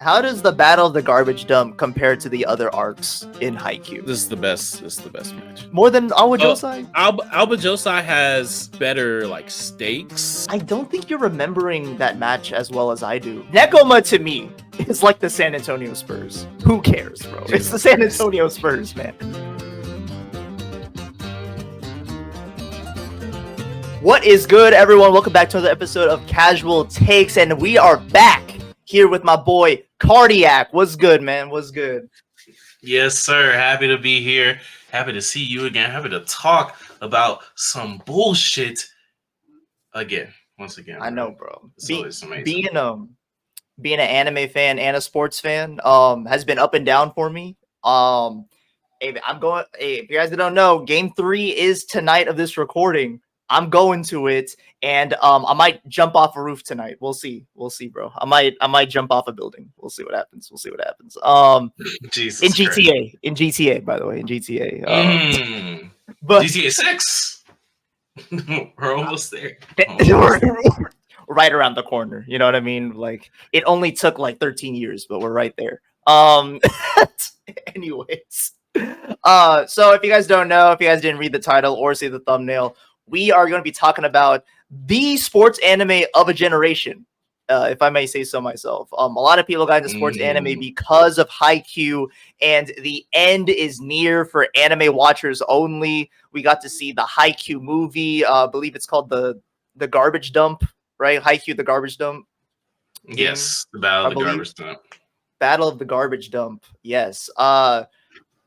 how does the Battle of the Garbage Dump compare to the other arcs in Haikyuu? This is the best. This is the best match. More than Awa Josai? Alba Josai has better like stakes. I don't think you're remembering that match as well as I do. Nekoma to me is like the San Antonio Spurs. Who cares, bro? Jesus It's the San Christ. Antonio Spurs, man. What is good, everyone? Welcome back to another episode of Casual Takes, and we are back here with my boy Kardiac. What's good, man? What's good? Yes, sir. Happy to be here. Happy to see you again. Happy to talk about some bullshit again. Once again. I know, bro. It's always amazing. Being an anime fan and a sports fan has been up and down for me. If you guys don't know, Game 3 is tonight of this recording. I'm going to it, and I might jump off a roof tonight. We'll see, bro. I might jump off a building. We'll see what happens. Jesus In Christ. GTA, by the way, in GTA. But GTA 6. We're almost there. We're right around the corner. You know what I mean? Like, it only took like 13 years, but we're right there. Anyways, so if you guys don't know, if you guys didn't read the title or see the thumbnail, we are going to be talking about the sports anime of a generation, if I may say so myself. A lot of people got into sports anime because of Haikyuu, and the end is near for anime watchers only. We got to see the Haikyuu movie. I believe it's called the Garbage Dump, right? Haikyuu, the Garbage Dump. Yes, the Battle of the Garbage Dump. Battle of the Garbage Dump. Yes.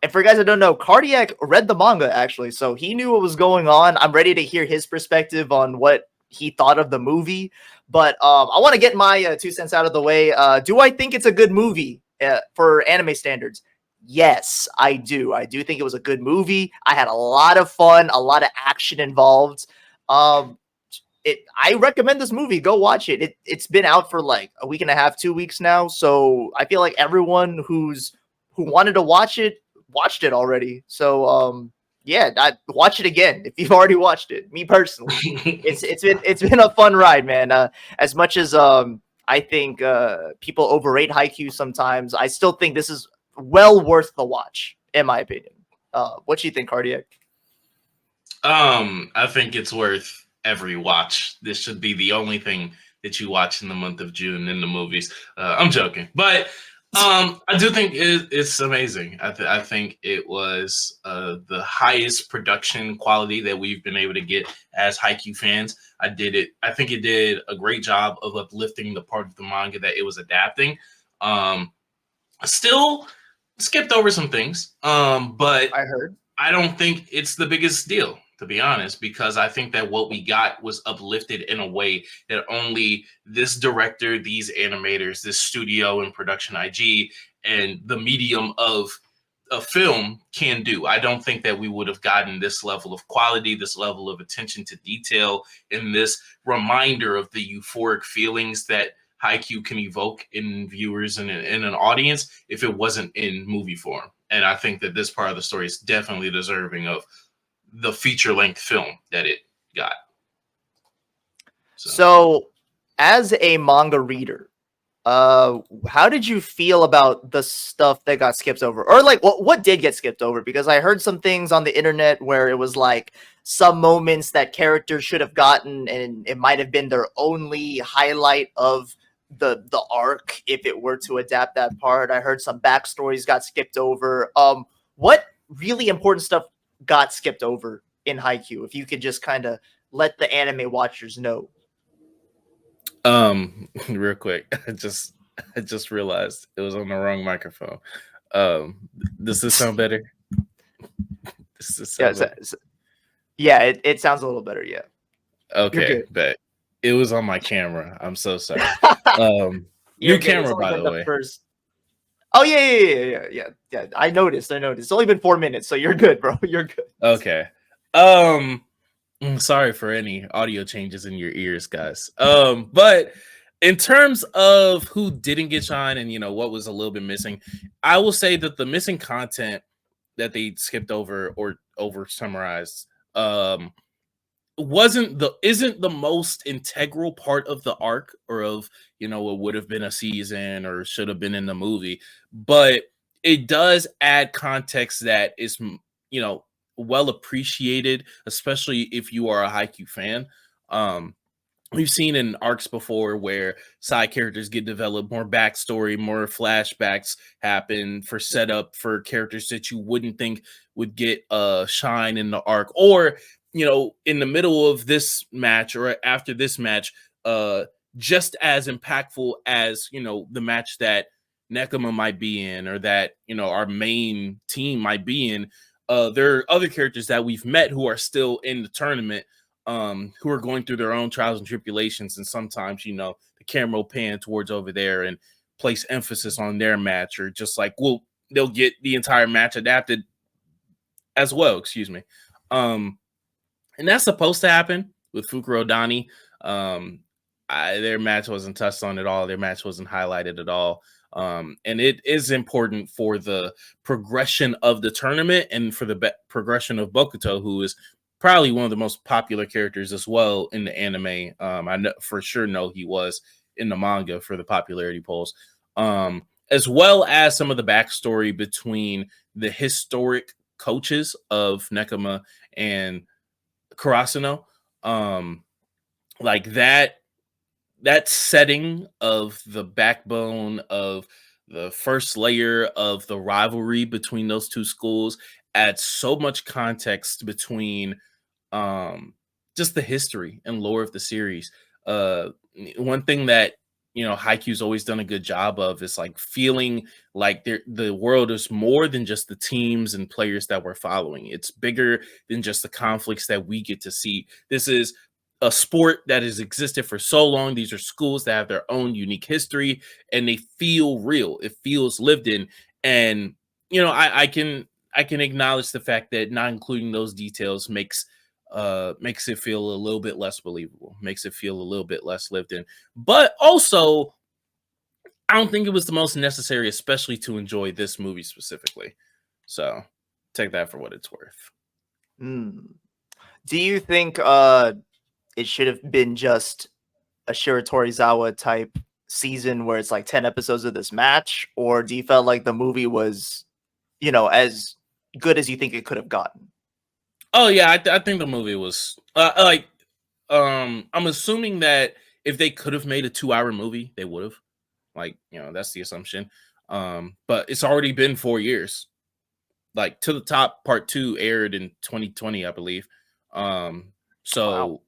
And for you guys that don't know, Kardiac read the manga, actually, so he knew what was going on. I'm ready to hear his perspective on what he thought of the movie. But I want to get my 2 cents out of the way. Do I think it's a good movie for anime standards? Yes, I do. I do think it was a good movie. I had a lot of fun, a lot of action involved. I recommend this movie. Go watch it. It's been out for like a week and a half, 2 weeks now. So I feel like everyone who wanted to watch it watched it already. So I watch it again if you've already watched it. Me personally, it's been a fun ride, man. As much as I think people overrate Haikyuu sometimes, I still think this is well worth the watch, in my opinion. What do you think, Kardiac? I think it's worth every watch. This should be the only thing that you watch in the month of June in the movies. I'm joking, but I do think it's amazing. I think it was the highest production quality that we've been able to get as Haikyuu fans. I think it did a great job of uplifting the part of the manga that it was adapting. Still skipped over some things, but I don't think it's the biggest deal, to be honest, because I think that what we got was uplifted in a way that only this director, these animators, this studio and production IG, and the medium of a film can do. I don't think that we would have gotten this level of quality, this level of attention to detail, and this reminder of the euphoric feelings that Haikyuu can evoke in viewers and in an audience if it wasn't in movie form. And I think that this part of the story is definitely deserving of the feature-length film that it got. So as a manga reader, how did you feel about the stuff that got skipped over? Or like what did get skipped over? Because I heard some things on the internet where it was like some moments that characters should have gotten, and it might have been their only highlight of the arc if it were to adapt that part. I heard some backstories got skipped over. What really important stuff got skipped over in Haikyuu, if you could just kind of let the anime watchers know? Real quick, I just realized it was on the wrong microphone. Does this sound better? Yeah, it sounds a little better. Yeah. Okay, but it was on my camera. I'm so sorry. New camera, by the way. Oh yeah. I noticed. It's only been 4 minutes, so you're good, bro. You're good. Okay. Sorry for any audio changes in your ears, guys. But in terms of who didn't get shine and what was a little bit missing, I will say that the missing content that they skipped over or over summarized isn't the most integral part of the arc, or of, you know, what would have been a season or should have been in the movie, but it does add context that is, you know, well appreciated, especially if you are a Haikyuu fan. We've seen in arcs before where side characters get developed, more backstory, more flashbacks happen for setup for characters that you wouldn't think would get shine in the arc, or, you know, in the middle of this match or after this match, uh just as impactful as, you know, the match that Nekama might be in, or that, you know, our main team might be in. There are other characters that we've met who are still in the tournament, who are going through their own trials and tribulations, and sometimes, you know, the camera will pan towards over there and place emphasis on their match, or just like, well, they'll get the entire match adapted as well, excuse me. And that's supposed to happen with Fukuro Dani. Their match wasn't touched on at all. Their match wasn't highlighted at all. And it is important for the progression of the tournament and for the progression of Bokuto, who is probably one of the most popular characters as well in the anime. I know for sure he was in the manga for the popularity polls, as well as some of the backstory between the historic coaches of Nekama and Karasuno. Like that setting of the backbone of the first layer of the rivalry between those two schools adds so much context between just the history and lore of the series. One thing that, you know, Haikyuu's always done a good job of is like feeling like the world is more than just the teams and players that we're following. It's bigger than just the conflicts that we get to see. This is a sport that has existed for so long. These are schools that have their own unique history, and they feel real. It feels lived in. And, you know, I can acknowledge the fact that not including those details makes it feel a little bit less believable, makes it feel a little bit less lived in. But also, I don't think it was the most necessary, especially to enjoy this movie specifically. So take that for what it's worth. Do you think it should have been just a Shiratorizawa type season where it's like 10 episodes of this match, or do you felt like the movie was, you know, as good as you think it could have gotten? Oh yeah, I think the movie was I'm assuming that if they could have made a 2-hour movie, they would have. Like, you know, that's the assumption. But it's already been 4 years. Like, To the Top Part 2 aired in 2020, I believe. So wow.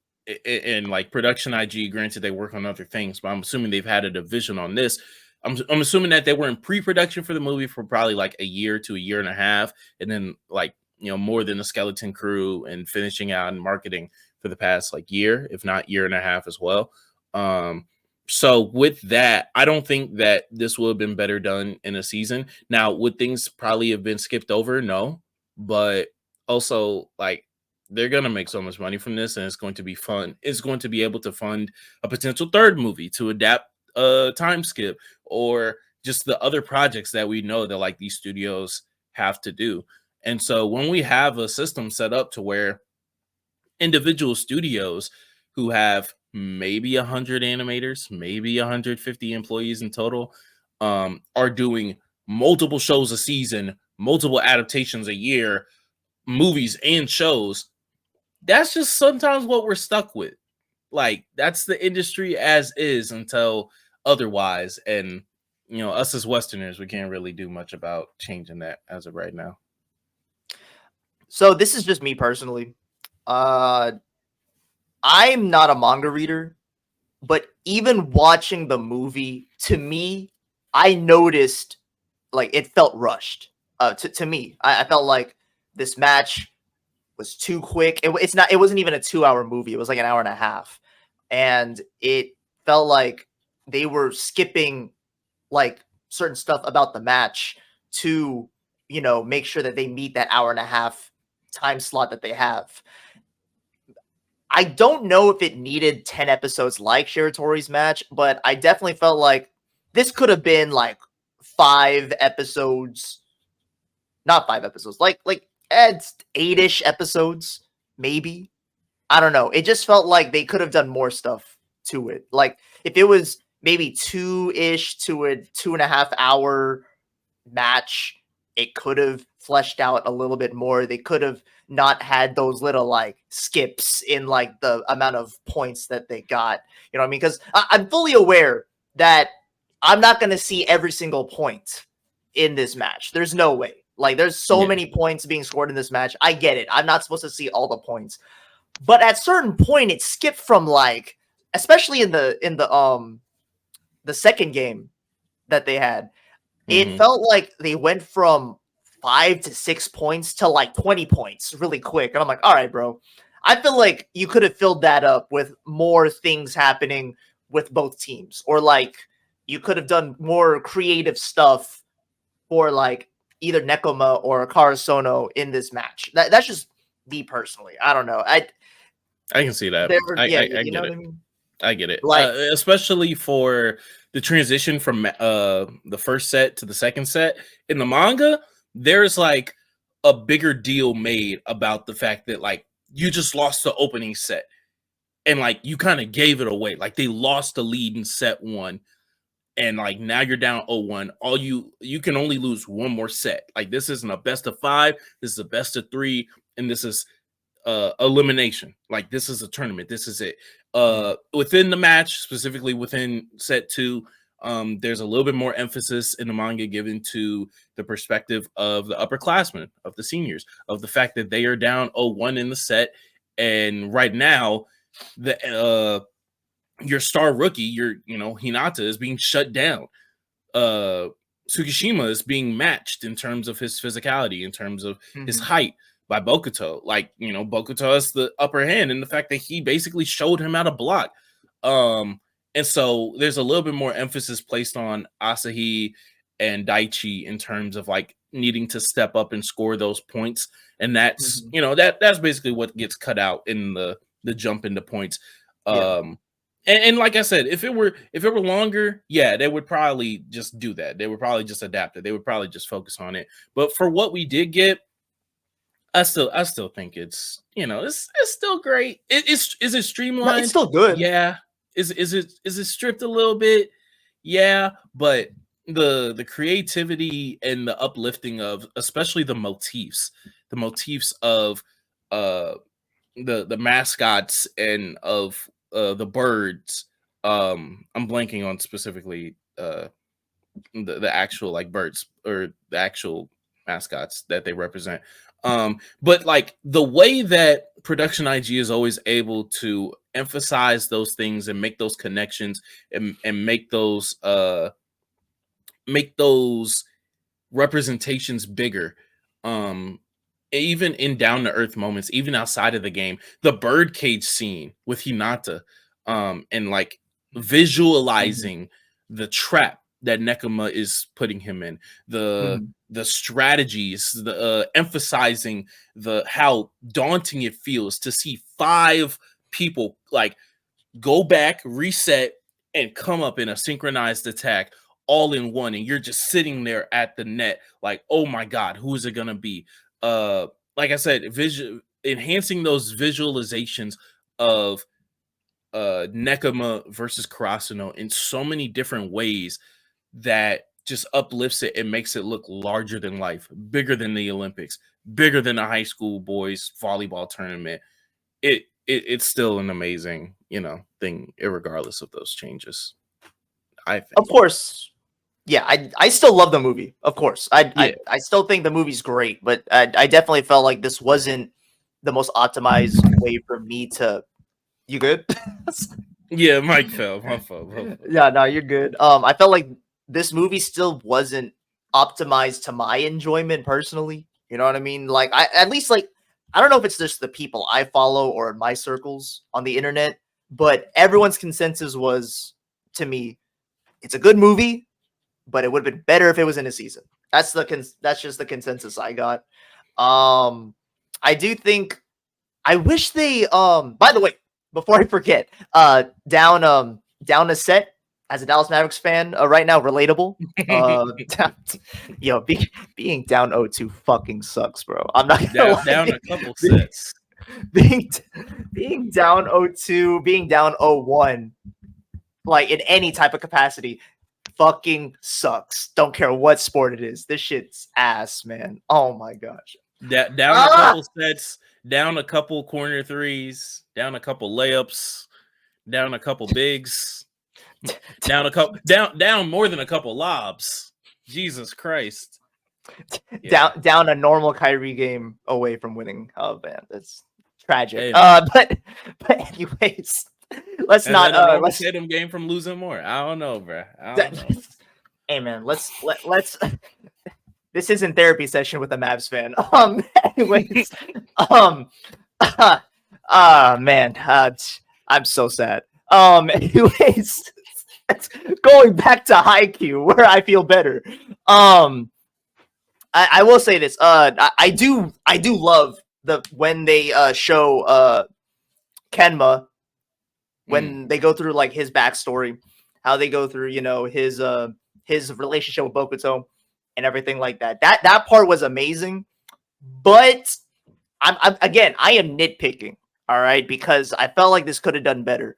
And like Production IG, granted they work on other things, but I'm assuming they've had a division on this. I'm assuming that they were in pre-production for the movie for probably like a year to a year and a half, and then like, you know, more than a skeleton crew and finishing out and marketing for the past like year, if not year and a half as well. So with that, I don't think that this would have been better done in a season. Now, would things probably have been skipped over? No, but also like they're going to make so much money from this, and it's going to be fun. It's going to be able to fund a potential third movie to adapt a time skip, or just the other projects that we know that like these studios have to do. And so when we have a system set up to where individual studios who have maybe 100 animators, maybe 150 employees in total, are doing multiple shows a season, multiple adaptations a year, movies and shows, that's just sometimes what we're stuck with. Like, that's the industry as is until otherwise. And, you know, us as Westerners, we can't really do much about changing that as of right now. So this is just me personally. I'm not a manga reader, but even watching the movie, to me, I noticed like it felt rushed. To me, I felt like this match was too quick. It wasn't even a 2-hour movie. It was like an hour and a half, and it felt like they were skipping like certain stuff about the match to, you know, make sure that they meet that hour and a half time slot that they have. I don't know if it needed 10 episodes like Shiratori's match, but I definitely felt like this could have been like 5 episodes. Not 5 episodes, like 8-ish episodes, maybe. I don't know. It just felt like they could have done more stuff to it. Like if it was maybe 2-ish to a 2.5 hour match, it could have fleshed out a little bit more. They could have not had those little like skips in like the amount of points that they got. You know what I mean? Because I'm fully aware that I'm not going to see every single point in this match. There's no way. Like there's so many points being scored in this match. I get it. I'm not supposed to see all the points. But at certain point, it skipped from like, especially in the second game that they had, it felt like they went from 5 to 6 points to like 20 points really quick. And I'm like, all right, bro. I feel like you could have filled that up with more things happening with both teams, or like you could have done more creative stuff for like either Nekoma or Karasono in this match. That's just me personally. I don't know. I can see that. I get it. I get it. Like, especially for the transition from the first set to the second set. In the manga, there's like a bigger deal made about the fact that like you just lost the opening set and like you kind of gave it away. Like they lost the lead in set 1 and like now you're down 0-1. All you can only lose one more set. Like this isn't a best of 5, this is a best of 3, and this is elimination. Like this is a tournament. This is it. Within the match, specifically within set 2, there's a little bit more emphasis in the manga given to the perspective of the upperclassmen, of the seniors, of the fact that they are down 0-1 in the set, and right now the your star rookie, Hinata is being shut down. Tsukishima is being matched in terms of his physicality, in terms of his height, by Bokuto. Like, Bokuto has the upper hand in the fact that he basically showed him how to block. And so there's a little bit more emphasis placed on Asahi and Daichi in terms of like needing to step up and score those points. And that's, that's basically what gets cut out in the jump into points. And like I said, if it were longer, they would probably just do that. They would probably just adapt it. They would probably just focus on it. But for what we did get, I still think it's it's still great. Is it streamlined? No, it's still good. Yeah. Is it stripped a little bit? Yeah, but the creativity and the uplifting of especially the motifs of the mascots and of the birds. I'm blanking on specifically the actual like birds or the actual mascots that they represent. But like the way that Production IG is always able to emphasize those things and make those connections and make those representations bigger. Even in down to earth moments, even outside of the game, the birdcage scene with Hinata, and like visualizing the trap that Nekoma is putting him in, the strategies, the emphasizing how daunting it feels to see 5 people like go back, reset, and come up in a synchronized attack all in one, and you're just sitting there at the net like, oh my god, who is it gonna be? Like I said, enhancing those visualizations of Nekoma versus Karasuno in so many different ways that just uplifts it and makes it look larger than life, bigger than the Olympics, bigger than a high school boys volleyball tournament. It's still an amazing, thing, irregardless of those changes. I think. Of course. Yeah, I still love the movie. Of course. I still think the movie's great, but I definitely felt like this wasn't the most optimized way for me to. You good? Yeah, Mike fell. My fault. Yeah, no, you're good. I felt like this movie still wasn't optimized to my enjoyment personally. You know what I mean? Like, at least I don't know if it's just the people I follow or my circles on the internet, but everyone's consensus was, to me, it's a good movie, but it would have been better if it was in a season. That's just the consensus I got. I do think I wish they by the way, before I forget, down a set as a Dallas Mavericks fan right now, relatable. Being down 0-2 fucking sucks, bro. I'm not gonna down a couple sets. being being down 0-2, being down 0-1, like in any type of capacity, fucking sucks. Don't care what sport it is. This shit's ass, man. Oh my gosh. Down a couple sets, down a couple corner threes, down a couple layups, down a couple bigs, down more than a couple lobs. Jesus Christ. Yeah. Down a normal Kyrie game away from winning. Oh man, that's tragic. Hey, but anyways, let's hit him game from losing more. I don't know, bro. Hey man, let's this isn't therapy session with a Mavs fan. Anyways, man, I'm so sad. Anyways, going back to Haikyuu, where I feel better. I will say this. I do love when they show Kenma when they go through like his backstory, how they go through, you know, his relationship with Bokuto and everything like that. That part was amazing. But I am nitpicking, all right, because I felt like this could have done better.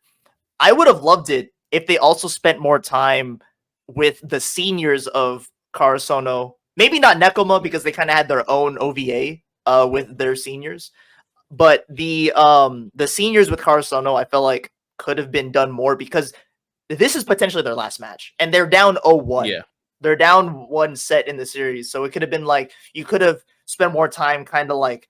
I would have loved it if they also spent more time with the seniors of Karasono. Maybe not Nekoma because they kind of had their own OVA with their seniors, but the seniors with Karasono, I felt like could have been done more because this is potentially their last match, and they're down 0-1. Yeah, they're down one set in the series, so it could have been like you could have spent more time, kind of like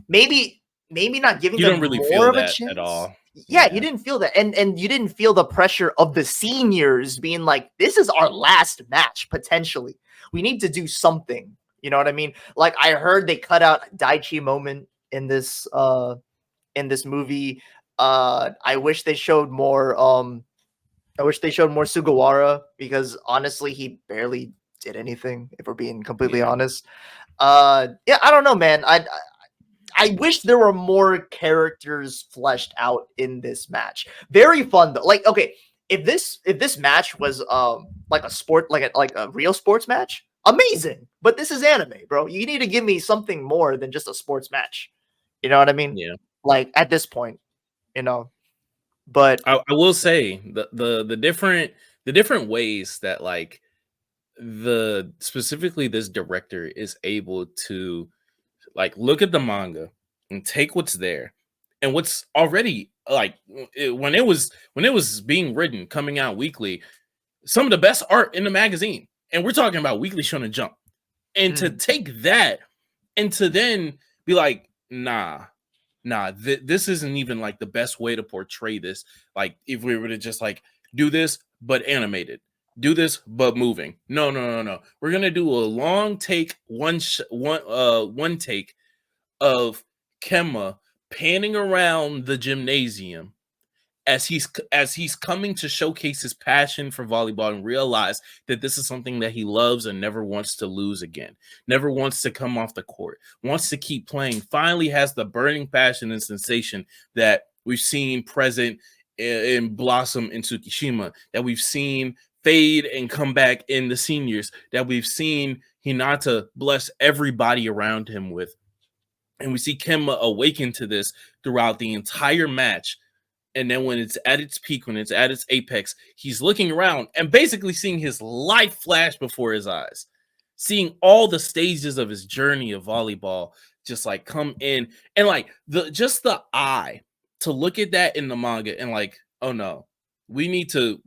maybe not giving you them don't really more feel of a that chance at all. Yeah, you didn't feel that. And you didn't feel the pressure of the seniors being like, this is our last match, potentially. We need to do something. You know what I mean? Like, I heard they cut out Daichi moment in this movie. I wish they showed more Sugawara, because honestly, he barely did anything, if we're being completely honest. I don't know, man. I wish there were more characters fleshed out in this match. Very fun though. Like, okay, if this match was like a sport, like a real sports match, amazing. But this is anime, bro. You need to give me something more than just a sports match. You know what I mean? Yeah. Like at this point, you know. But I will say the different ways that like specifically this director is able to like look at the manga and take what's there and what's already like when it was being written, coming out weekly, some of the best art in the magazine, and we're talking about Weekly Shonen Jump, and to take that and to then be like, nah, this isn't even like the best way to portray this. Like if we were to just like do this but animated, do this but moving. No. We're gonna do a long take, one take of Kemma panning around the gymnasium as he's coming to showcase his passion for volleyball and realize that this is something that he loves and never wants to lose again, never wants to come off the court, wants to keep playing, finally has the burning passion and sensation that we've seen present in Blossom in Tsukishima, that we've seen fade and come back in the seniors, that we've seen Hinata bless everybody around him with. And we see Kemma awaken to this throughout the entire match. And then when it's at its peak, when it's at its apex, he's looking around and basically seeing his life flash before his eyes, seeing all the stages of his journey of volleyball just like come in, and like the eye to look at that in the manga and like, oh no, we need to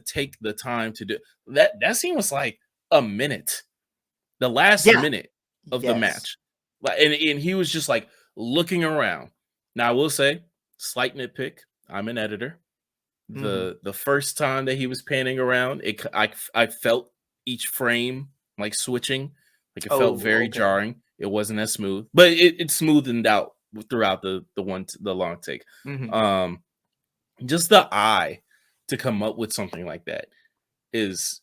take the time to do that. That scene was like a minute, the last minute of the match. And he was just like looking around. Now I will say, slight nitpick, I'm an editor. The first time that he was panning around, I felt each frame like switching, like it felt very jarring. It wasn't as smooth, but it smoothened out throughout the long take. Just the eye to come up with something like that is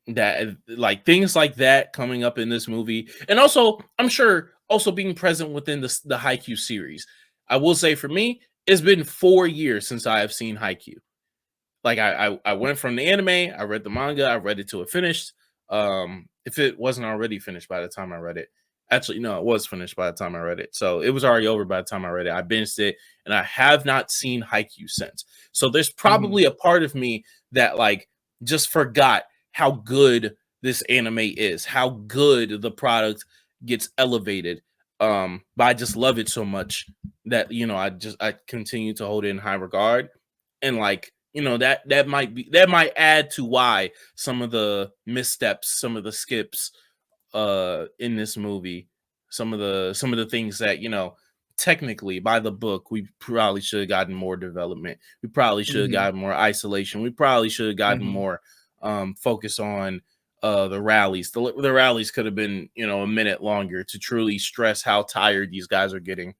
that like things like that coming up in this movie. And also I'm sure also being present within the Haikyuu series. I will say for me, it's been 4 years since I have seen Haikyuu. Like I went from the anime, I read the manga, I read it till it finished. If it wasn't already finished by the time I read it, Actually, no, it was finished by the time I read it. So it was already over by the time I read it. I binged it, and I have not seen Haikyuu since. So there's probably a part of me that like just forgot how good this anime is, how good the product gets elevated. But I just love it so much that I continue to hold it in high regard, and like that might add to why some of the missteps, some of the skips in this movie, some of the things that technically by the book we probably should have gotten more development, we probably should have gotten more isolation, we probably should have gotten more focus on the rallies. The rallies could have been a minute longer to truly stress how tired these guys are getting,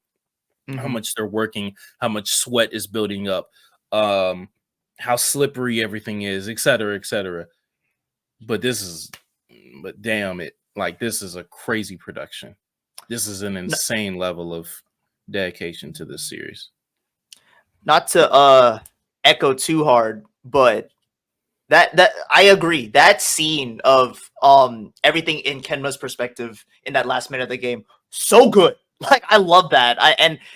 how much they're working, how much sweat is building up, how slippery everything is, etc., etc. But damn it, like this is a crazy production. This is an insane level of dedication to this series. Not to echo too hard, but that I agree. That scene of everything in Kenma's perspective in that last minute of the game, so good. Like I love that.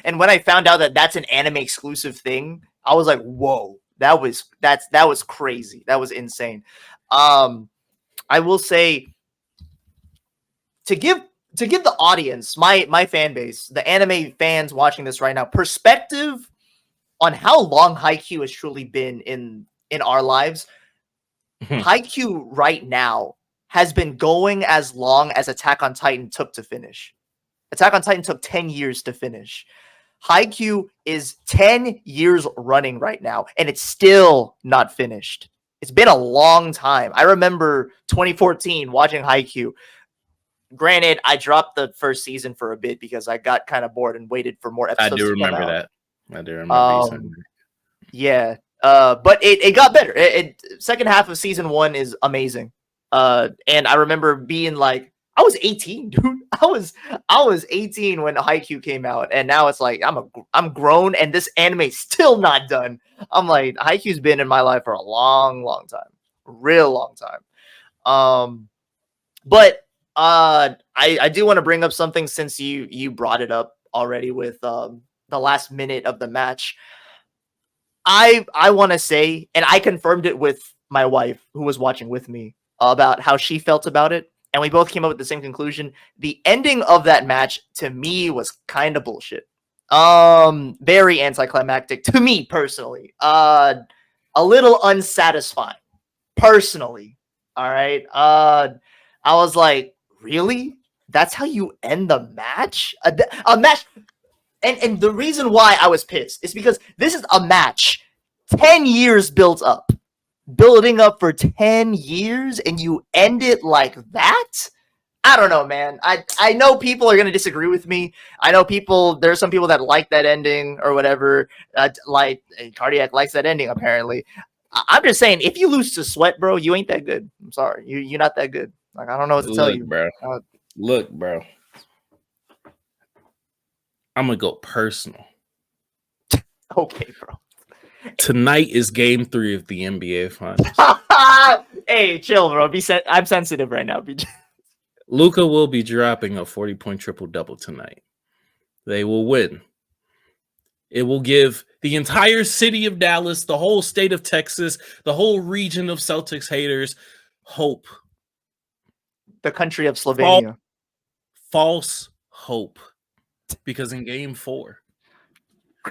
And when I found out that that's an anime exclusive thing, I was like, whoa, that was crazy. That was insane. I will say, to give the audience, my fan base, the anime fans watching this right now, perspective on how long Haikyuu has truly been in our lives. Haikyuu right now has been going as long as Attack on Titan took to finish. Attack on Titan took 10 years to finish. Haikyuu is 10 years running right now, and it's still not finished. It's been a long time. I remember 2014 watching Haikyuu. Granted, I dropped the first season for a bit because I got kind of bored and waited for more episodes. I do remember that. I do remember. Yeah. But it got better. Second half of season 1 is amazing. And I remember being like, I was 18, dude. I was 18 when Haikyuu came out, and now it's like I'm grown, and this anime's still not done. I'm like, Haikyuu's been in my life for a long, long time, real long time. But I do want to bring up something since you brought it up already with the last minute of the match. I want to say, and I confirmed it with my wife who was watching with me about how she felt about it, and we both came up with the same conclusion. The ending of that match to me was kind of bullshit. Very anticlimactic to me personally. A little unsatisfying personally. All right. I was like, really? That's how you end the match? A match. And the reason why I was pissed is because this is a match 10 years built up. Building up for 10 years, and you end it like that? I don't know, man. I know people are going to disagree with me. I know there's some people that like that ending or whatever. Like, Kardiac likes that ending, apparently. I'm just saying, if you lose to Sweat, bro, you ain't that good. I'm sorry. You're not that good. Like, I don't know what to tell you. Bro. Look, bro. I'm going to go personal. Okay, bro. Tonight is game 3 of the NBA Finals. Hey, chill, bro. I'm sensitive right now. Luka will be dropping a 40-point triple-double tonight. They will win. It will give the entire city of Dallas, the whole state of Texas, the whole region of Celtics haters hope. The country of Slovenia. False hope. Because in game 4,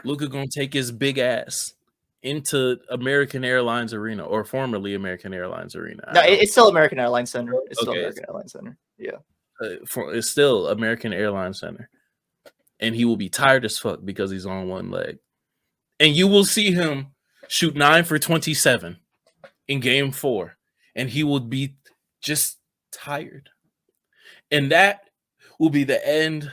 Luka gonna take his big ass into American Airlines Arena, or formerly American Airlines Arena. No, it's still American Airlines Center. It's still American Airlines Center. Yeah. It's still American Airlines Center. And he will be tired as fuck because he's on one leg. And you will see him shoot 9 for 27 in game 4. And he will be just tired. And that will be the end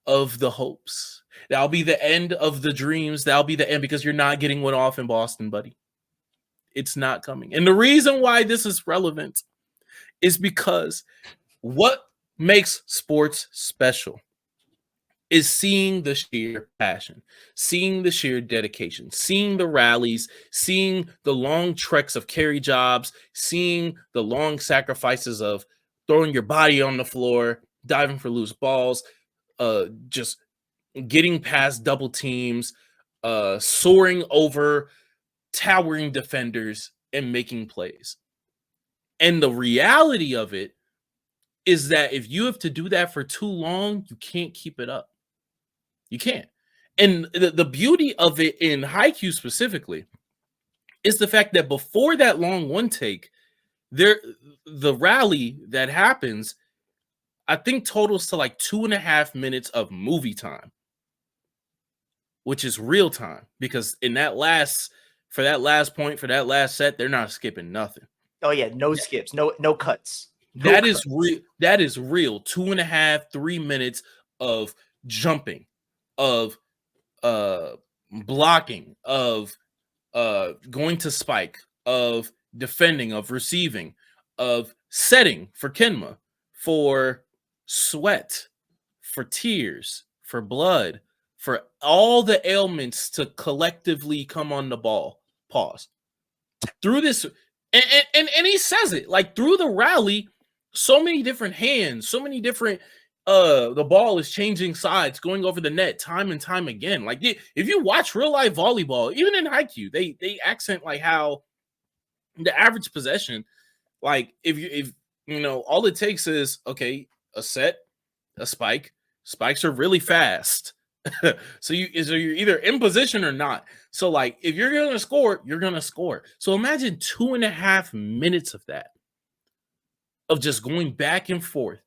of the hopes. That'll be the end of the dreams. That'll be the end, because you're not getting one off in Boston, buddy. It's not coming. And the reason why this is relevant is because what makes sports special is seeing the sheer passion, seeing the sheer dedication, seeing the rallies, seeing the long treks of carry jobs, seeing the long sacrifices of throwing your body on the floor, diving for loose balls, just getting past double teams, soaring over towering defenders and making plays. And the reality of it is that if you have to do that for too long, you can't keep it up. You can't. And the beauty of it in Haikyuu specifically is the fact that before that long one take, the rally that happens, I think totals to like 2.5 minutes of movie time, which is real time, because in that last point, for that last set, they're not skipping nothing. Oh yeah, no skips, no cuts. That is real. That is real. 2.5, 3 minutes of jumping, of blocking, of going to spike, of defending, of receiving, of setting for Kenma, for sweat, for tears, for blood, for all the ailments to collectively come on the ball. Pause. Through this, and he says it, like, through the rally, so many different hands, so many different the ball is changing sides, going over the net time and time again. Like, if you watch real life volleyball, even in Haikyuu, they accent like how the average possession, like if you know, all it takes is, okay, a set, a spike. Spikes are really fast. So you're either in position or not. So like, if you're gonna score, you're gonna score. So imagine 2.5 minutes of that, of just going back and forth,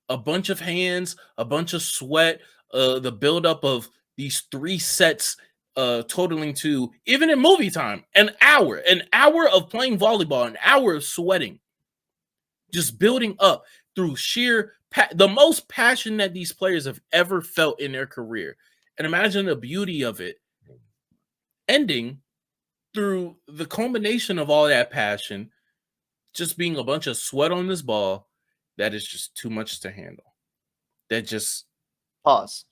a bunch of hands, a bunch of sweat, the buildup of these 3 sets, totaling to, even in movie time, an hour of playing volleyball, an hour of sweating, just building up through sheer the most passion that these players have ever felt in their career. And imagine the beauty of it ending through the culmination of all that passion just being a bunch of sweat on this ball that is just too much to handle. That just pause.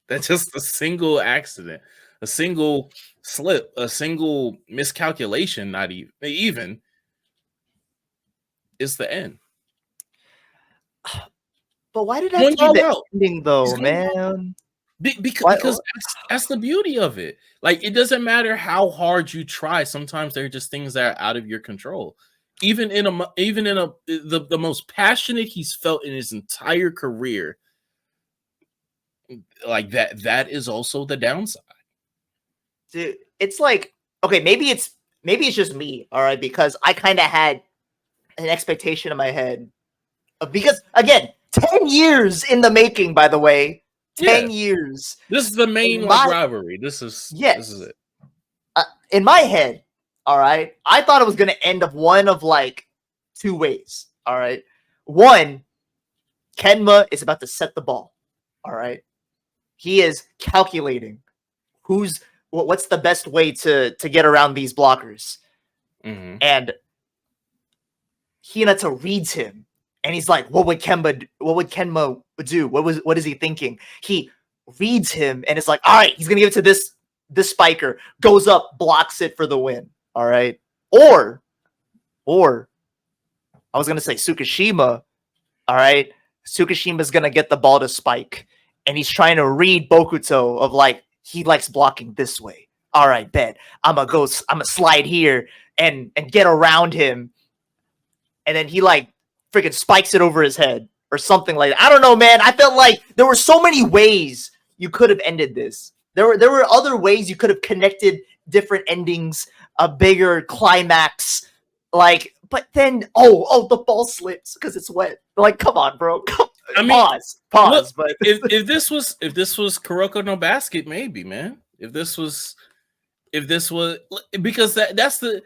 That's just a single accident, a single slip, a single miscalculation, not even is the end. But why did that be the ending, though, man? Because that's the beauty of it. Like, it doesn't matter how hard you try. Sometimes there are just things that are out of your control. Even in the most passionate he's felt in his entire career, like that is also the downside. Dude, it's like, okay, maybe it's just me, all right, because I kind of had an expectation in my head because, again, 10 years in the making, by the way. 10 years. This is the main rivalry. This is it. In my head, all right, I thought it was going to end up one of like 2 ways. All right. One, Kenma is about to set the ball. All right. He is calculating what's the best way to get around these blockers. Mm-hmm. And Hinata reads him. And he's like, what would Kenma do? What is he thinking? He reads him and is like, all right, he's gonna give it to this spiker, goes up, blocks it for the win. All right. Or I was gonna say Tsukishima. All right. Tsukishima's gonna get the ball to spike. And he's trying to read Bokuto of like, he likes blocking this way. All right, bet. I'm gonna slide here and get around him. And then he like freaking spikes it over his head or something like that. I don't know, man. I felt like there were so many ways you could have ended this. There were other ways you could have connected different endings, a bigger climax. Like, but then, the ball slips because it's wet. Like, come on, bro. I mean, pause. Look, but if this was Kuroko no Basket, maybe, man. If this was because that's the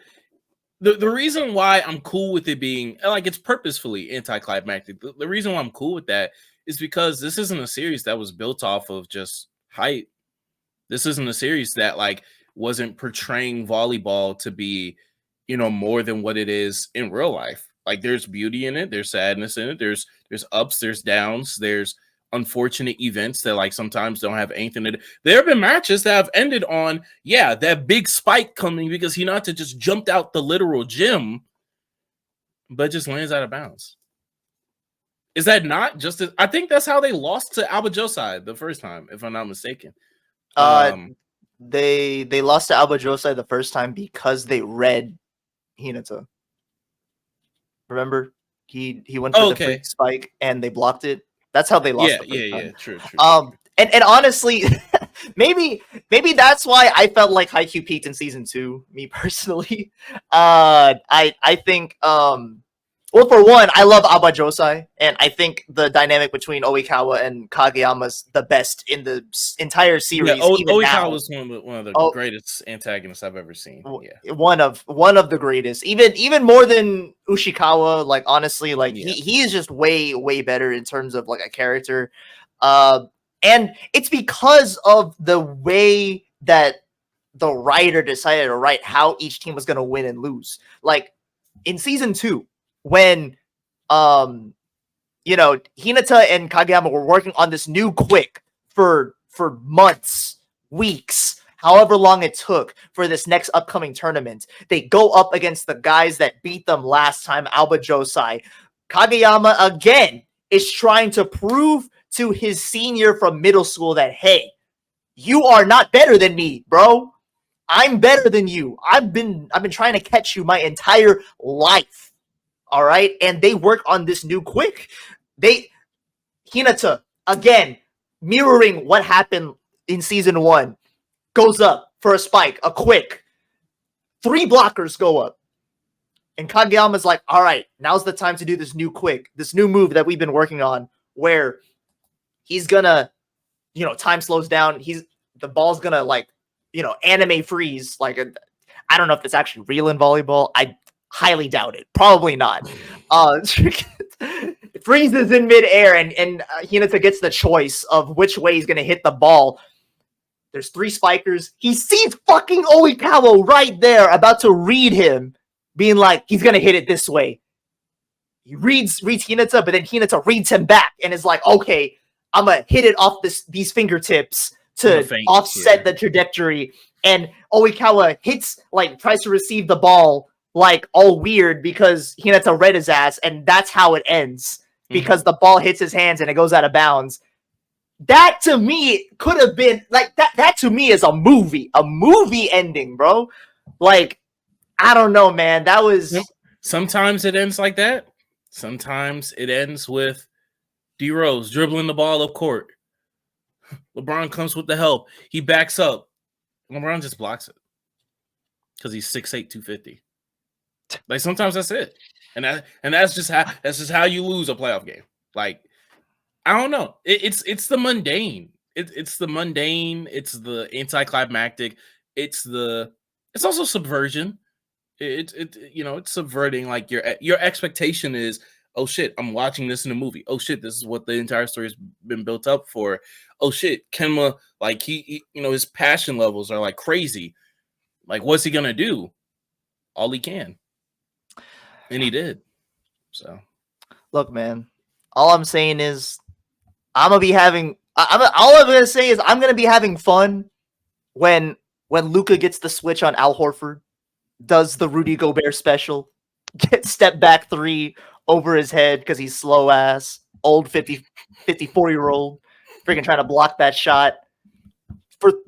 reason why I'm cool with it being like, it's purposefully anticlimactic. The reason why I'm cool with that is because this isn't a series that was built off of just hype. This isn't a series that like wasn't portraying volleyball to be, more than what it is in real life. Like, there's beauty in it, there's sadness in it, there's ups, there's downs, there's unfortunate events that like sometimes don't have anything to do. There have been matches that have ended on, that big spike coming because Hinata just jumped out the literal gym, but just lands out of bounds. Is that not just? I think that's how they lost to Alba Josai the first time, if I'm not mistaken. They lost to Alba Josai the first time because they read Hinata. Remember, he went for the free spike and they blocked it. That's how they lost. Yeah. True. And honestly, maybe that's why I felt like Haikyuu peaked in season 2. Me personally, I think well, for one, I love Aba Josai, and I think the dynamic between Oikawa and Kageyama's the best in the entire series. Yeah, Oikawa was one of the greatest antagonists I've ever seen. Yeah, one of the greatest, even more than Ushikawa. Like honestly, like he is just way better in terms of like a character, and it's because of the way that the writer decided to write how each team was going to win and lose. Like in season 2. When, Hinata and Kageyama were working on this new quick for months, weeks, however long it took for this next upcoming tournament. They go up against the guys that beat them last time, Alba Josai. Kageyama, again, is trying to prove to his senior from middle school that, hey, you are not better than me, bro. I'm better than you. I've been trying to catch you my entire life. All right, and they work on this new quick. Hinata, again, mirroring what happened in season 1, goes up for a spike, a quick. 3 blockers go up. And Kageyama's like, all right, now's the time to do this new quick, this new move that we've been working on, where he's gonna, time slows down. The ball's gonna like, anime freeze. Like, I don't know if it's actually real in volleyball. I highly doubt it. Probably not. Freezes in midair, and Hinata gets the choice of which way he's going to hit the ball. There's 3 spikers. He sees fucking Oikawa right there, about to read him, being like, he's going to hit it this way. He reads Hinata, but then Hinata reads him back and is like, okay, I'm going to hit it off these fingertips to offset the trajectory. And Oikawa tries to receive the ball, like all weird because Hinata read his ass, and that's how it ends because the ball hits his hands and it goes out of bounds. That to me could have been like that to me is a movie ending, bro. Like, I don't know, man. That was sometimes it ends like that. Sometimes it ends with D Rose dribbling the ball up court. LeBron comes with the help. He backs up. LeBron just blocks it because he's 6'8", 250. Like sometimes that's it, and that's just how you lose a playoff game. Like, I don't know. It's the mundane. It's the mundane. It's the anticlimactic. It's also subversion. It's subverting. Like your expectation is, oh shit, I'm watching this in a movie. Oh shit, this is what the entire story has been built up for. Oh shit, Kenma, like he his passion levels are like crazy. Like, what's he gonna do? All he can. And he did. So, look, man. All I'm saying is, all I'm gonna say is I'm gonna be having fun when Luka gets the switch on Al Horford, does the Rudy Gobert special, gets step back 3 over his head because he's slow ass, old 54-year-old, freaking trying to block that shot.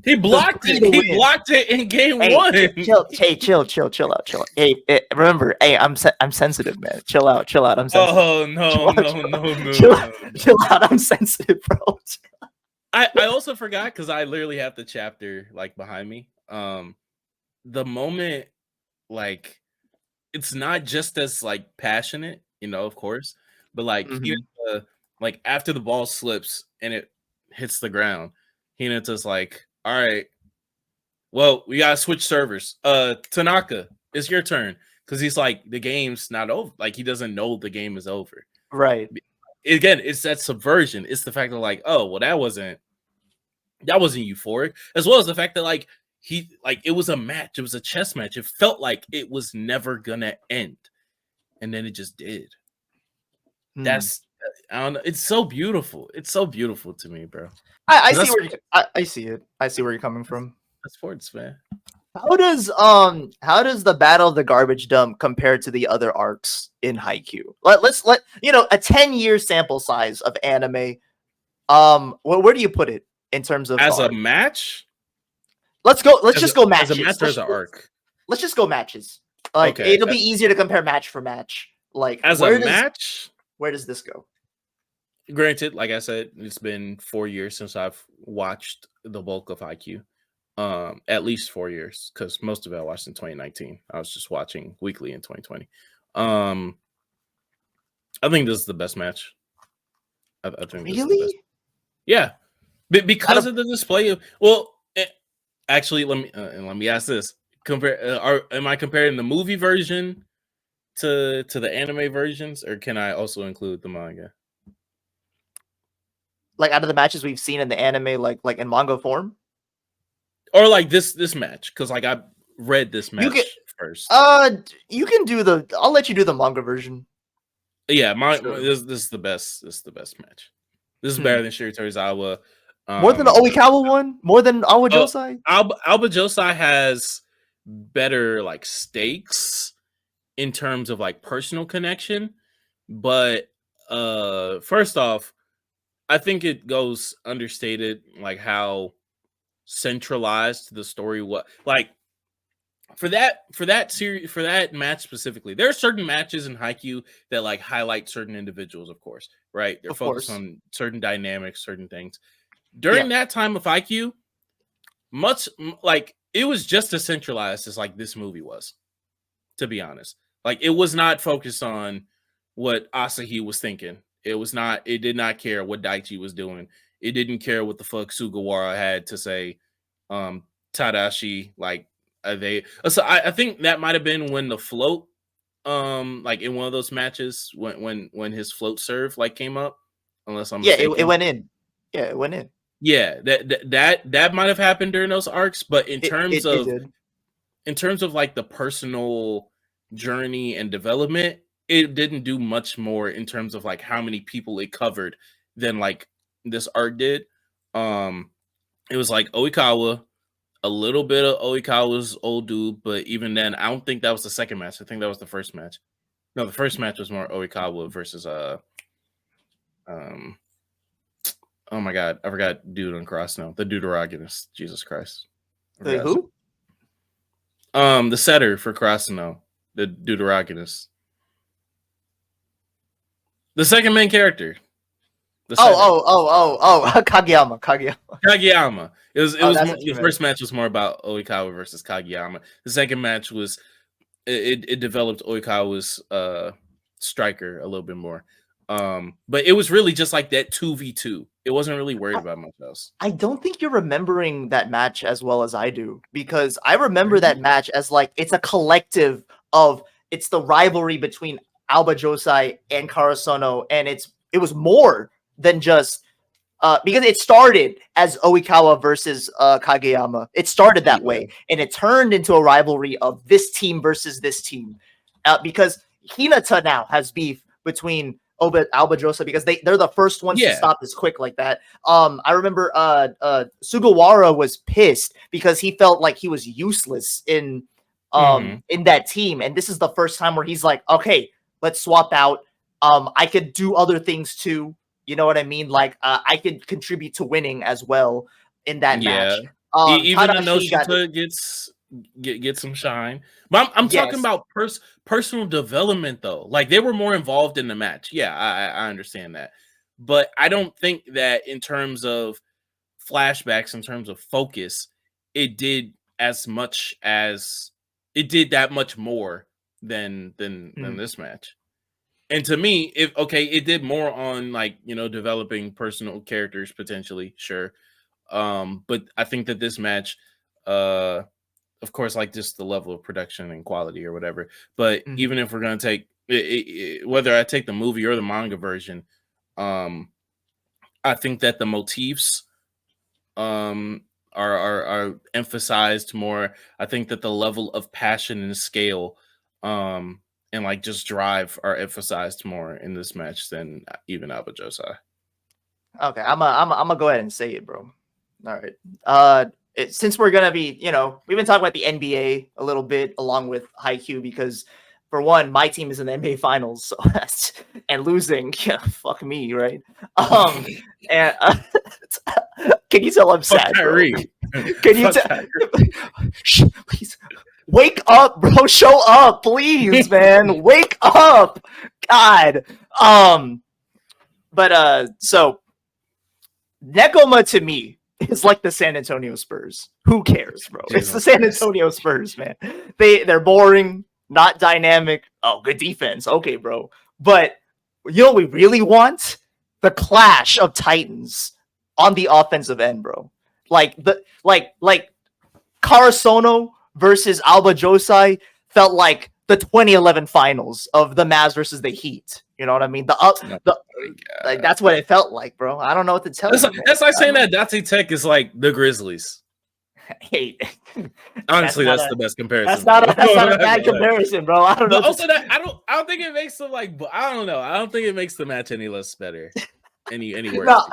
He blocked it. He blocked it in game 1. Chill out. Hey, remember, hey, I'm sensitive, man. Chill out. I'm sensitive. Oh no. Chill out. I'm sensitive, bro. I also forgot because I literally have the chapter like behind me. The moment, like, it's not just as like passionate, of course, but like like after the ball slips and it hits the ground. Hinata's like, all right, well, we gotta switch servers. Tanaka, it's your turn. Because he's like, the game's not over. Like, he doesn't know the game is over. Right. Again, it's that subversion. It's the fact that, like, oh, well, that wasn't euphoric. As well as the fact that, like, it was a match. It was a chess match. It felt like it was never gonna end. And then it just did. That's, I don't know. It's so beautiful. It's so beautiful to me, bro. I see where I see it. I see where you're coming from. That's sports, man. How does the Battle of the Garbage Dump compare to the other arcs in Haikyuu? Let's a 10-year sample size of anime. Where do you put it in terms of as a match? Let's go. Let's just go matches. As a match or as an arc? Let's just go matches. Like okay. It'll be easier to compare match for match. Like as a match, where does this go? Granted, like I said, it's been 4 years since I've watched the bulk of Haikyuu. At least 4 years, because most of it I watched in 2019. I was just watching weekly in 2020. I think this is the best match. I think this is the best. Yeah, because of the display of actually, let me ask this: am I comparing the movie version to the anime versions, or can I also include the manga? Like out of the matches we've seen in the anime, like in manga form, or like this match, because like I read this match first. You can do I'll let you do the manga version. Yeah, this is the best. This is the best match. This is better than Shiratorizawa. More than the Oikawa one? More than Aoba Josai? Aoba Josai has better like stakes in terms of like personal connection, but first off, I think it goes understated like how centralized the story was. Like for that series, for that match specifically, there are certain matches in Haikyuu that like highlight certain individuals, of course, right? They're focused on certain dynamics, certain things. During that time of Haikyuu, much like it was just as centralized as like this movie was, to be honest. Like it was not focused on what Asahi was thinking. It did not care what Daichi was doing. It didn't care what the fuck Sugawara had to say. Tadashi, like so I think that might have been when the float, like in one of those matches when his float serve like came up, unless I'm mistaken. It went in. Yeah, it went in. Yeah, that might have happened during those arcs, but in terms of like the personal journey and development, it didn't do much more in terms of like how many people it covered than like this arc did. It was like Oikawa, a little bit of Oikawa's old dude, but even then, I don't think that was the second match. I think that was the first match. No, the first match was more Oikawa versus oh my god, I forgot dude on Cross now. The Deuteragonist. Jesus Christ. Who? The setter for Krasno, the Deuteragonist. The second main character. Kageyama. Kageyama. It was the first match was more about Oikawa versus Kageyama. The second match was it developed Oikawa's striker a little bit more. But it was really just like that 2v2. It wasn't really worried about much else. I don't think you're remembering that match as well as I do, because I remember that match as like it's a collective of it's the rivalry between Aoba Josai and Karasono, and it was more than just because it started as Oikawa versus Kageyama. It started that way, and it turned into a rivalry of this team versus this team, because Hinata now has beef between Aoba Josai because they're the first ones to stop this quick like that. I remember Sugawara was pissed because he felt like he was useless in that team, and this is the first time where he's like, okay, let's swap out. I could do other things too. You know what I mean? Like I could contribute to winning as well in that match. Even though Noshita get some shine, but I'm talking about personal development though. Like they were more involved in the match. Yeah, I understand that, but I don't think that in terms of flashbacks, in terms of focus, it did as much as it did that much more than this match. And to me, it did more on like, developing personal characters potentially, sure. But I think that this match, of course, like just the level of production and quality or whatever. But even if we're gonna take whether I take the movie or the manga version, I think that the motifs are emphasized more. I think that the level of passion and scale and like just drive are emphasized more in this match than even Aoba Josai. Okay, I'm gonna go ahead and say it, bro. All right. since we're gonna be, we've been talking about the NBA a little bit along with Haikyuu because, for one, my team is in the NBA Finals, so and losing, yeah, fuck me, right? And can you tell I'm sad, bro? Can you tell? Please wake up, bro. Show up, please, man. Wake up, God. But so Nekoma to me is like the San Antonio Spurs. Who cares, bro? It's the San Antonio Spurs, man. They're boring, not dynamic. Oh, good defense. Okay, bro. But you know what we really want? The clash of titans on the offensive end, bro. Like Karasono versus Alba Josai felt like the 2011 finals of the Mavs versus the Heat. You know what I mean? Like that's what it felt like, bro. I don't know what to tell you. That's like saying that Date Tech is like the Grizzlies. Hey, honestly, that's the best comparison. That's not a bad comparison, bro. I don't know. Also, I don't think it makes them like. I don't know. I don't think it makes the match any less better. Any worse. No.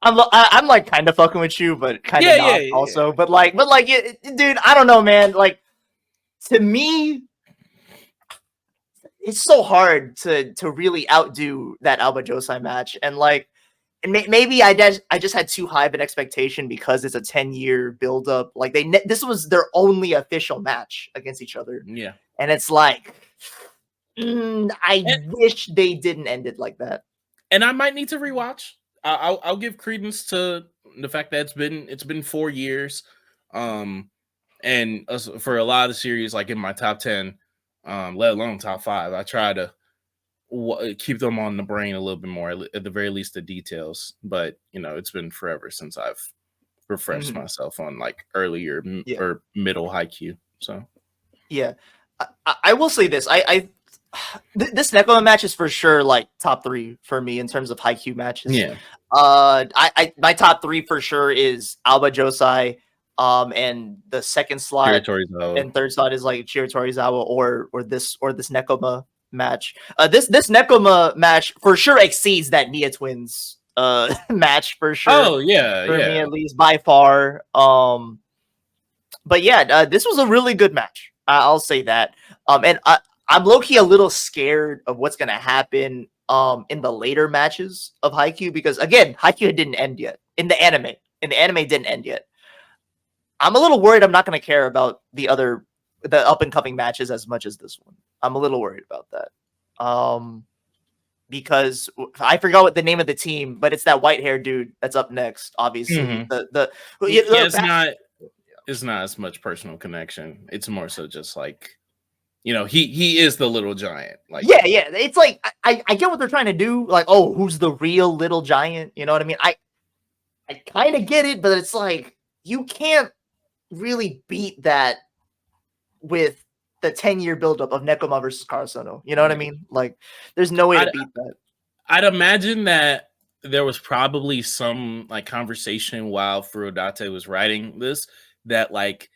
I'm like kind of fucking with you, but kind of not also. But like, dude, I don't know, man. Like, to me, it's so hard to really outdo that Alba Josai match, and like, and maybe I just had too high of an expectation because it's a 10-year build-up. Like this was their only official match against each other. Yeah, and it's like, I wish they didn't end it like that. And I might need to rewatch. I'll give credence to the fact that it's been 4 years, and for a lot of the series, like in my top 10, let alone top 5, I try to keep them on the brain a little bit more, at the very least the details. But it's been forever since I've refreshed myself on like earlier or middle Haikyuu. So yeah, I will say this. This Nekoma match is for sure like top 3 for me in terms of Haikyuu matches. Yeah. My top 3 for sure is Alba Josai, and the second slot and third slot is like Shiratorizawa or this Nekoma match. This Nekoma match for sure exceeds that Nia Twins match for sure. Oh yeah, for me at least by far. But yeah, this was a really good match. I'll say that. And I'm low-key a little scared of what's going to happen in the later matches of Haikyuu because, again, Haikyuu didn't end yet. In the anime didn't end yet. I'm a little worried I'm not going to care about the up-and-coming matches as much as this one. I'm a little worried about that. Because I forgot what the name of the team, but it's that white-haired dude that's up next, obviously. It's not as much personal connection. It's more so just like, he is the little giant. Like yeah. It's like I get what they're trying to do. Like, oh, who's the real little giant? You know what I mean? I kind of get it, but it's like you can't really beat that with the 10-year buildup of Nekoma versus Karasono. You know what I mean? Like, there's no way to beat that. I'd imagine that there was probably some like conversation while Furudate was writing this that like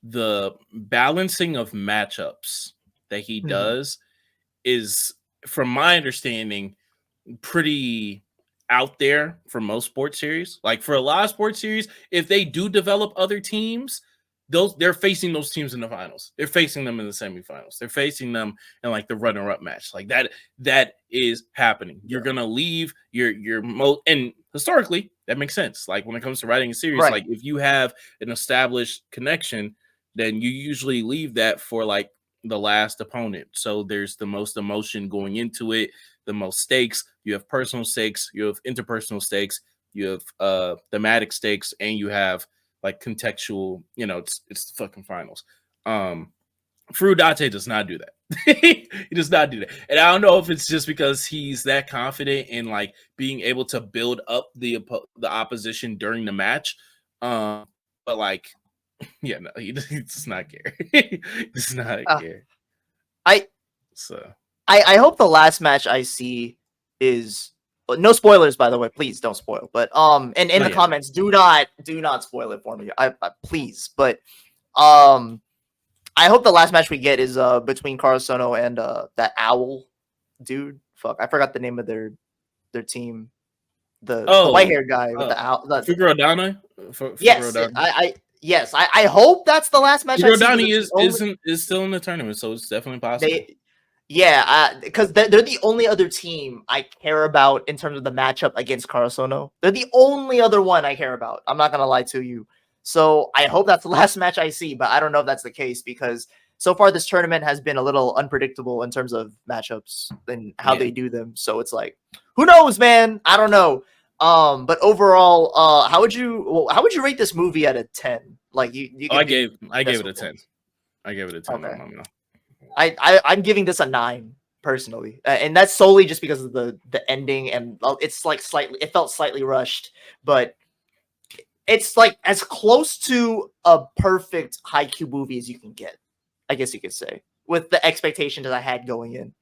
the balancing of matchups that he does is, from my understanding, pretty out there for most sports series. Like for a lot of sports series, if they do develop other teams, they're facing those teams in the finals. They're facing them in the semifinals. They're facing them in like the runner-up match. Like that is happening. You're gonna leave and historically that makes sense. Like when it comes to writing a series, like if you have an established connection, then you usually leave that for like the last opponent. So there's the most emotion going into it, the most stakes. You have personal stakes, you have interpersonal stakes, you have thematic stakes, and you have like contextual, it's the fucking finals. Furudate does not do that. He does not do that. And I don't know if it's just because he's that confident in like being able to build up the opposition during the match. But like, yeah, no, he does not care. He does not care. I hope the last match I see is no spoilers, by the way. Please don't spoil. But and in the comments, do not spoil it for me. I please. But I hope the last match we get is between Karasono and that owl dude. Fuck, I forgot the name of their team. The white haired guy with the owl. Figuerodano? for yes, Rodani. I hope that's the last match. Rodani is still in the tournament, so it's definitely possible. Because they're the only other team I care about in terms of the matchup against Karasono. They're the only other one I care about. I'm not gonna lie to you. So I hope that's the last match I see, but I don't know if that's the case because so far this tournament has been a little unpredictable in terms of matchups and how they do them. So it's like, who knows, man? I don't know. But overall, how would you rate this movie out of 10? Like I gave it a 10. I gave it a 10. Okay. I'm giving this a 9 personally, and that's solely just because of the ending, and it's like it felt slightly rushed, but it's like as close to a perfect Haikyuu movie as you can get, I guess you could say, with the expectations that I had going in.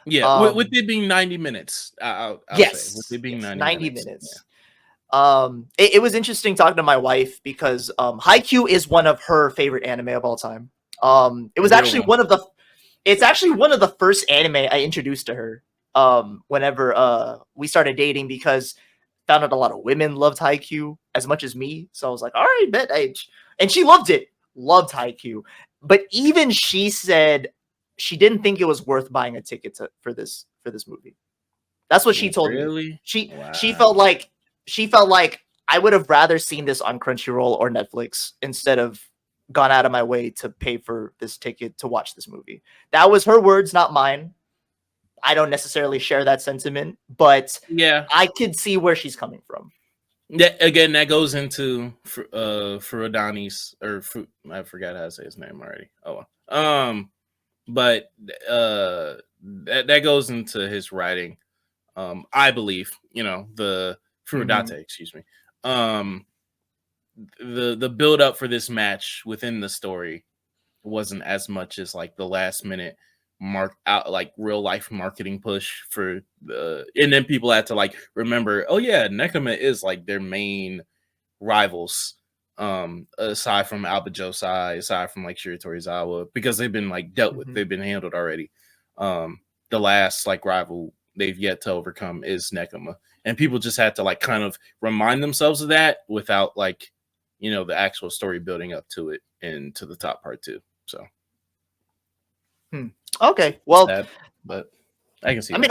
Yeah, with it being 90 minutes. I'll say, with it being 90 minutes. Yeah. It was interesting talking to my wife because Haikyuu is one of her favorite anime of all time. It was actually one of the first anime I introduced to her whenever we started dating because found out a lot of women loved Haikyuu as much as me. So I was like, all right, bet. And she loved Haikyuu. But even she said she didn't think it was worth buying a ticket for this movie. That's what she told me. She felt like I would have rather seen this on Crunchyroll or Netflix instead of gone out of my way to pay for this ticket to watch this movie. That was her words, not mine. I don't necessarily share that sentiment, but yeah, I could see where she's coming from. Again, that goes into Furodani's I forgot how to say his name already. Oh well. But that goes into his writing. I believe, the Furodate, excuse me. The build up for this match within the story wasn't as much as like the last minute real life marketing push for and then people had to like remember, oh yeah, Nekama is like their main rivals, aside from Alba Josai, aside from like Shiratorizawa, because they've been like dealt with, they've been handled already. The last like rival they've yet to overcome is Nekama, and people just had to like kind of remind themselves of that without like the actual story building up to it and to the top part too. So okay, well, sad, but I can see. I mean,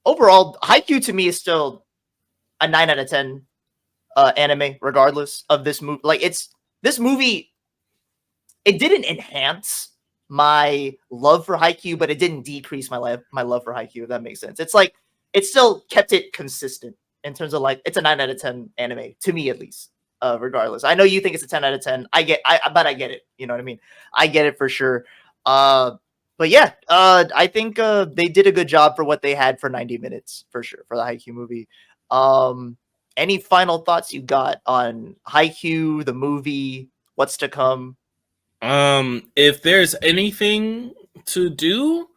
overall, Haikyuu to me is still a 9 out of 10 anime, regardless of this movie. Like this movie, it didn't enhance my love for Haikyuu, but it didn't decrease my love for Haikyuu. If that makes sense. It's like it still kept it consistent in terms of like it's a 9 out of 10 anime to me at least. Regardless, I know you think it's a 10 out of 10. But I get it. You know what I mean? I get it for sure. But yeah, I think they did a good job for what they had for 90 minutes for sure for the Haikyuu movie. Any final thoughts you got on Haikyuu, the movie, what's to come? If there's anything to do,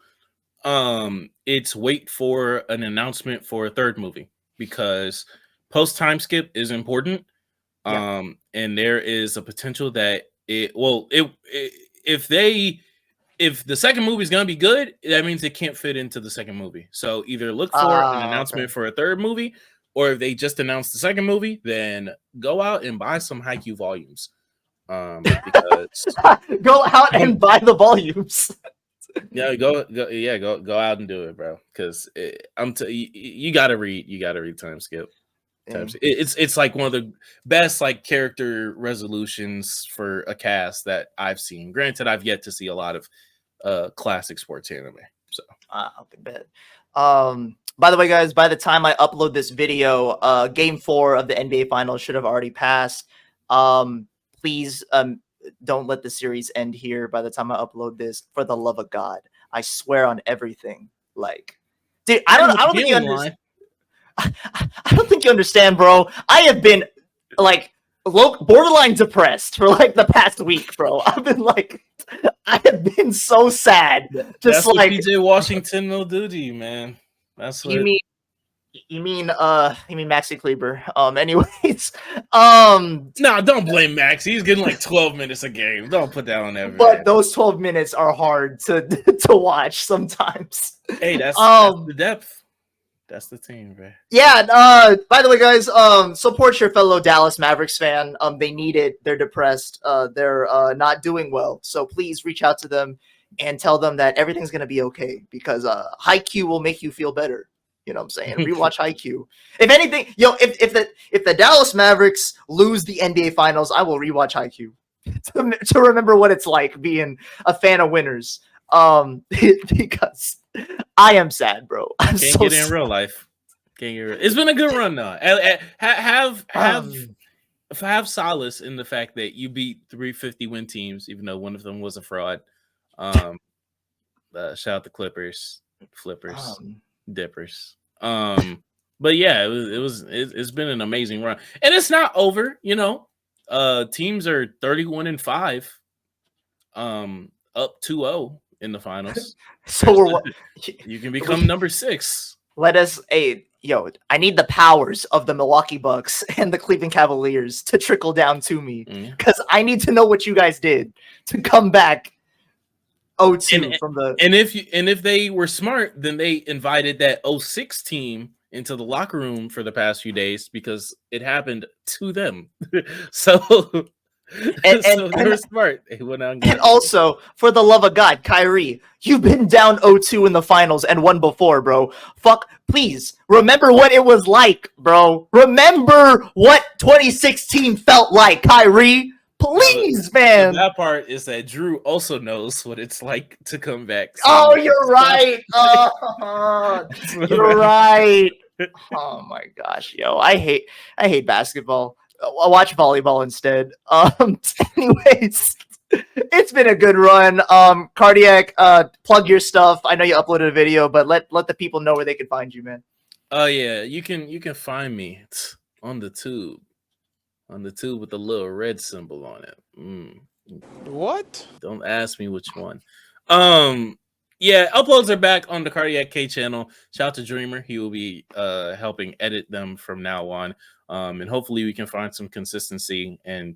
it's wait for an announcement for a third movie because post time skip is important. Yeah. And there is a potential that if the second movie is going to be good, that means it can't fit into the second movie. So either look for an announcement for a third movie, or if they just announced the second movie, then go out and buy some Haikyuu volumes. Because go out and buy the volumes. Yeah, go out and do it, bro. Because you gotta read time skip. It's like one of the best like character resolutions for a cast that I've seen. Granted, I've yet to see a lot of classic sports anime. So okay, bet. By the way, guys, by the time I upload this video, Game 4 of the NBA Finals should have already passed. Please, don't let the series end here. By the time I upload this, for the love of God, I swear on everything. Like, dude, I don't think you understand. I don't think you understand, bro. I have been like borderline depressed for like the past week, bro. I have been so sad. Just that's like what PJ Washington will do to you, man. That's what you mean Maxi Kleber. Anyways, no, don't blame Max. He's getting like 12 minutes a game. Don't put that on everyone. But those 12 minutes are hard to watch sometimes. Hey, that's the depth. That's the team, bro. Yeah. By the way, guys, support your fellow Dallas Mavericks fan. They need it. They're depressed. They're not doing well. So please reach out to them and tell them that everything's gonna be okay because Haikyuu will make you feel better. You know what I'm saying? Rewatch Haikyuu. If anything, if the Dallas Mavericks lose the NBA Finals, I will rewatch Haikyuu to remember what it's like being a fan of winners. Because I am sad, bro. Can't get in real life. It's been a good run though. Have solace in the fact that you beat 350 win teams, even though one of them was a fraud. Shout out the Clippers, Flippers, Dippers. But yeah, it's been an amazing run, and it's not over. You know, teams are 31-5, up 2-0 in the finals. So you can become number 6. Let us, I need the powers of the Milwaukee Bucks and the Cleveland Cavaliers to trickle down to me because I need to know what you guys did to come back 0-2 from the. And if they were smart, then they invited that 06 team into the locker room for the past few days because it happened to them. So. So they were smart. They went out and also, for the love of God, Kyrie, you've been down 0-2 in the finals and won before, bro. Please remember what it was like, bro. Remember what 2016 felt like, Kyrie. Please, man. That part is that Drew also knows what it's like to come back. Oh, you're right. You're right. Oh my gosh, yo, I hate basketball. I'll watch volleyball instead. Anyways, it's been a good run. Kardiac, plug your stuff. I know you uploaded a video, but let the people know where they can find you, man. Oh yeah, you can find me on the tube with the little red symbol on it. What? Don't ask me which one. Yeah, uploads are back on the Kardiac K channel. Shout out to Dreamer. He will be helping edit them from now on. And hopefully we can find some consistency and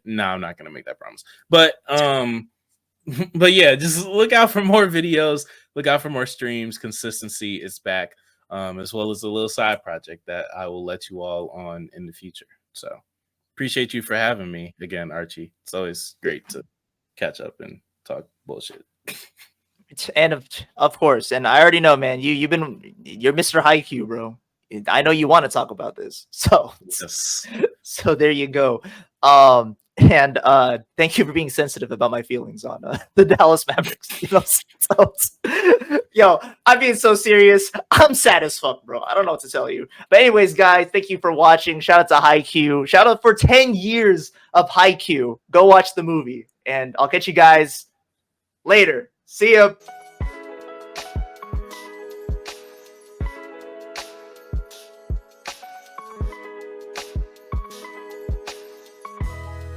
no, I'm not gonna make that promise. But yeah, just look out for more videos, look out for more streams. Consistency is back, as well as a little side project that I will let you all on in the future. So appreciate you for having me again, Archie. It's always great to catch up and talk bullshit. And of course, and I already know, man, you're Mr. Haikyuu, bro. I know you want to talk about this, so yes. So there you go. And thank you for being sensitive about my feelings on the Dallas Mavericks. Yo, I'm being so serious. I'm sad as fuck, bro. I don't know what to tell you. But anyways, guys, thank you for watching. Shout out to Haikyuu. Shout out for 10 years of Haikyuu. Go watch the movie, and I'll catch you guys later. See ya.